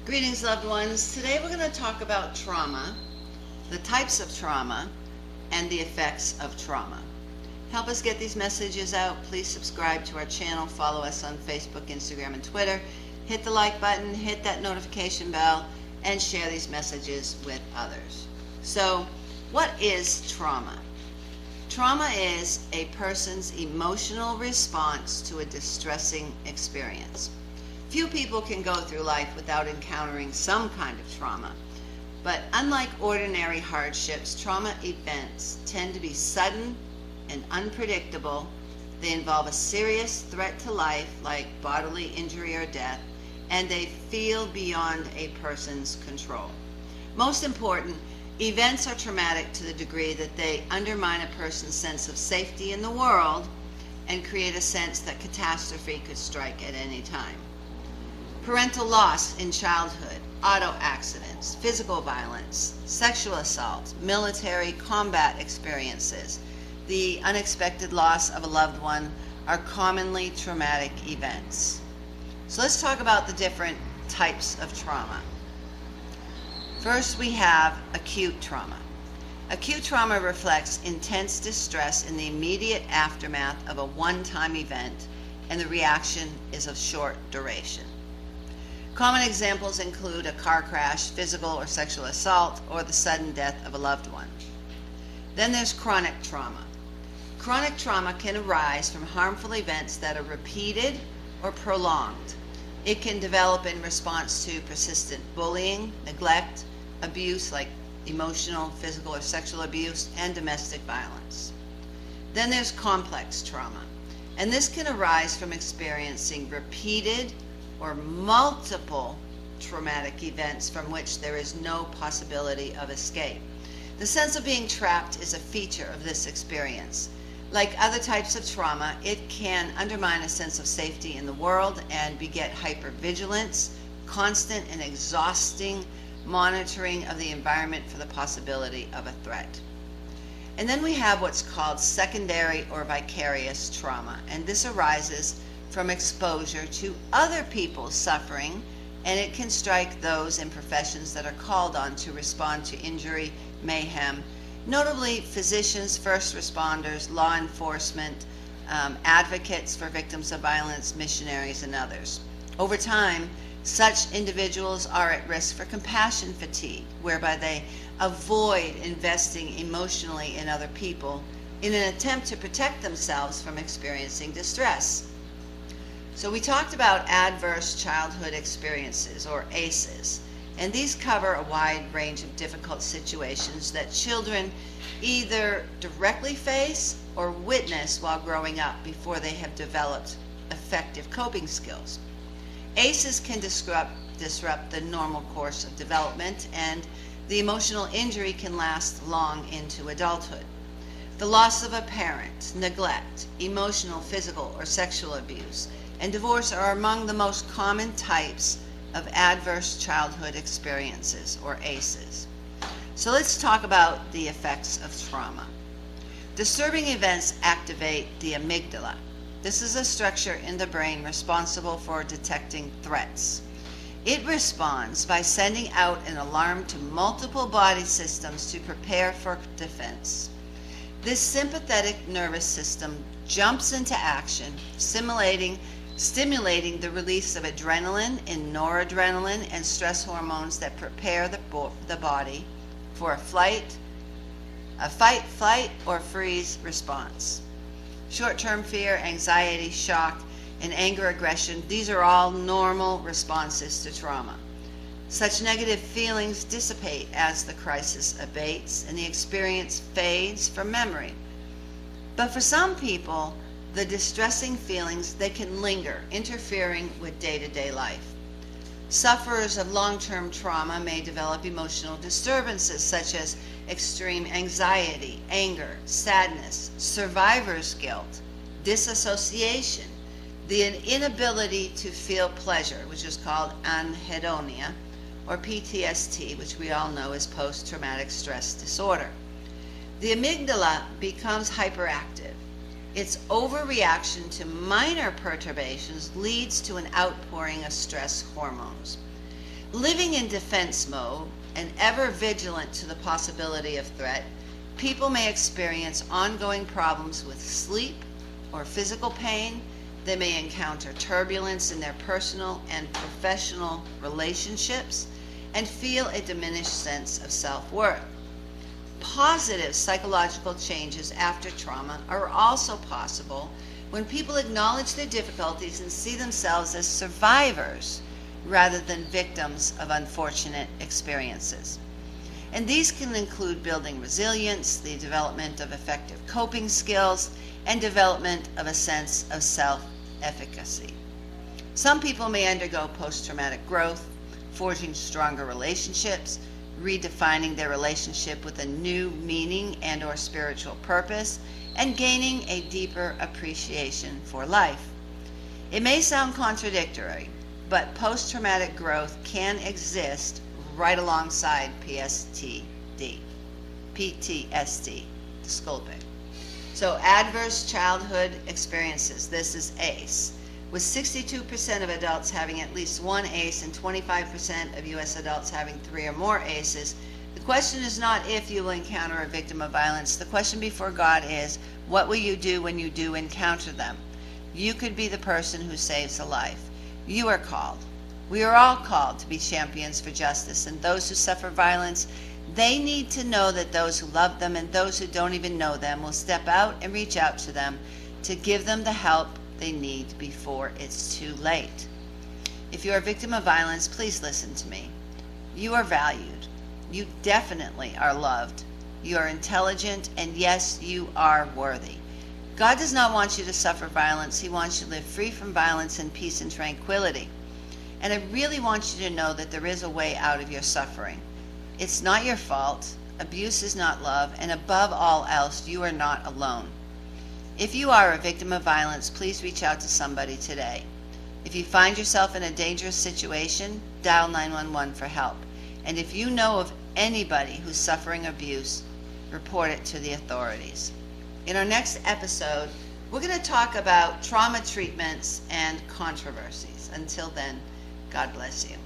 Greetings, loved ones. Today we're going to talk about trauma, the types of trauma, and the effects of trauma. Help us get these messages out. Please subscribe to our channel, follow us on Facebook, Instagram, and Twitter. Hit the like button, hit that notification bell, and share these messages with others. So, what is trauma? Trauma is a person's emotional response to a distressing experience. Few people can go through life without encountering some kind of trauma. But unlike ordinary hardships, trauma events tend to be sudden and unpredictable. They involve a serious threat to life, like bodily injury or death, and they feel beyond a person's control. Most important, events are traumatic to the degree that they undermine a person's sense of safety in the world and create a sense that catastrophe could strike at any time. Parental loss in childhood, auto accidents, physical violence, sexual assault, military combat experiences, the unexpected loss of a loved one are commonly traumatic events. So let's talk about the different types of trauma. First, we have acute trauma. Acute trauma reflects intense distress in the immediate aftermath of a one-time event, and the reaction is of short duration. Common examples include a car crash, physical or sexual assault, or the sudden death of a loved one. Then there's chronic trauma. Chronic trauma can arise from harmful events that are repeated or prolonged. It can develop in response to persistent bullying, neglect, abuse like emotional, physical, or sexual abuse, and domestic violence. Then there's complex trauma, and this can arise from experiencing repeated or multiple traumatic events from which there is no possibility of escape. The sense of being trapped is a feature of this experience. Like other types of trauma, it can undermine a sense of safety in the world and beget hypervigilance, constant and exhausting monitoring of the environment for the possibility of a threat. And then we have what's called secondary or vicarious trauma, and this arises from exposure to other people's suffering, and it can strike those in professions that are called on to respond to injury, mayhem, notably physicians, first responders, law enforcement, advocates for victims of violence, missionaries, and others. Over time, such individuals are at risk for compassion fatigue, whereby they avoid investing emotionally in other people in an attempt to protect themselves from experiencing distress. So we talked about adverse childhood experiences, or ACEs, and these cover a wide range of difficult situations that children either directly face or witness while growing up before they have developed effective coping skills. ACEs can disrupt the normal course of development, and the emotional injury can last long into adulthood. The loss of a parent, neglect, emotional, physical, or sexual abuse, and divorce are among the most common types of adverse childhood experiences, or ACEs. So let's talk about the effects of trauma. Disturbing events activate the amygdala. This is a structure in the brain responsible for detecting threats. It responds by sending out an alarm to multiple body systems to prepare for defense. This sympathetic nervous system jumps into action, stimulating the release of adrenaline and noradrenaline and stress hormones that prepare the body for a fight, flight, or freeze response. Short-term fear, anxiety, shock, and anger, aggression, these are all normal responses to trauma. Such negative feelings dissipate as the crisis abates and the experience fades from memory. But for some people, the distressing feelings, they can linger, interfering with day-to-day life. Sufferers of long-term trauma may develop emotional disturbances such as extreme anxiety, anger, sadness, survivor's guilt, disassociation, the inability to feel pleasure, which is called anhedonia, or PTSD, which we all know is post-traumatic stress disorder. The amygdala becomes hyperactive. Its overreaction to minor perturbations leads to an outpouring of stress hormones. Living in defense mode and ever vigilant to the possibility of threat, people may experience ongoing problems with sleep or physical pain. They may encounter turbulence in their personal and professional relationships and feel a diminished sense of self-worth. Positive psychological changes after trauma are also possible when people acknowledge their difficulties and see themselves as survivors rather than victims of unfortunate experiences. And these can include building resilience, the development of effective coping skills, and development of a sense of self-efficacy. Some people may undergo post-traumatic growth, forging stronger relationships, redefining their relationship with a new meaning and or spiritual purpose, and gaining a deeper appreciation for life. It may sound contradictory, but post-traumatic growth can exist right alongside PTSD, disculping. So adverse childhood experiences, this is ACE, with 62% of adults having at least one ACE and 25% of U.S. adults having 3 or more ACEs. The question is not if you will encounter a victim of violence. The question before God is, what will you do when you do encounter them? You could be the person who saves a life. You are called. We are all called to be champions for justice, and those who suffer violence, they need to know that those who love them and those who don't even know them will step out and reach out to them to give them the help they need before it's too late. If you are a victim of violence, please listen to me. You are valued. You definitely are loved. You are intelligent, and yes, you are worthy. God does not want you to suffer violence. He wants you to live free from violence in peace and tranquility. And I really want you to know that there is a way out of your suffering. It's not your fault. Abuse is not love. And above all else, you are not alone. If you are a victim of violence, please reach out to somebody today. If you find yourself in a dangerous situation, dial 911 for help. And if you know of anybody who's suffering abuse, report it to the authorities. In our next episode, we're going to talk about trauma treatments and controversies. Until then, God bless you.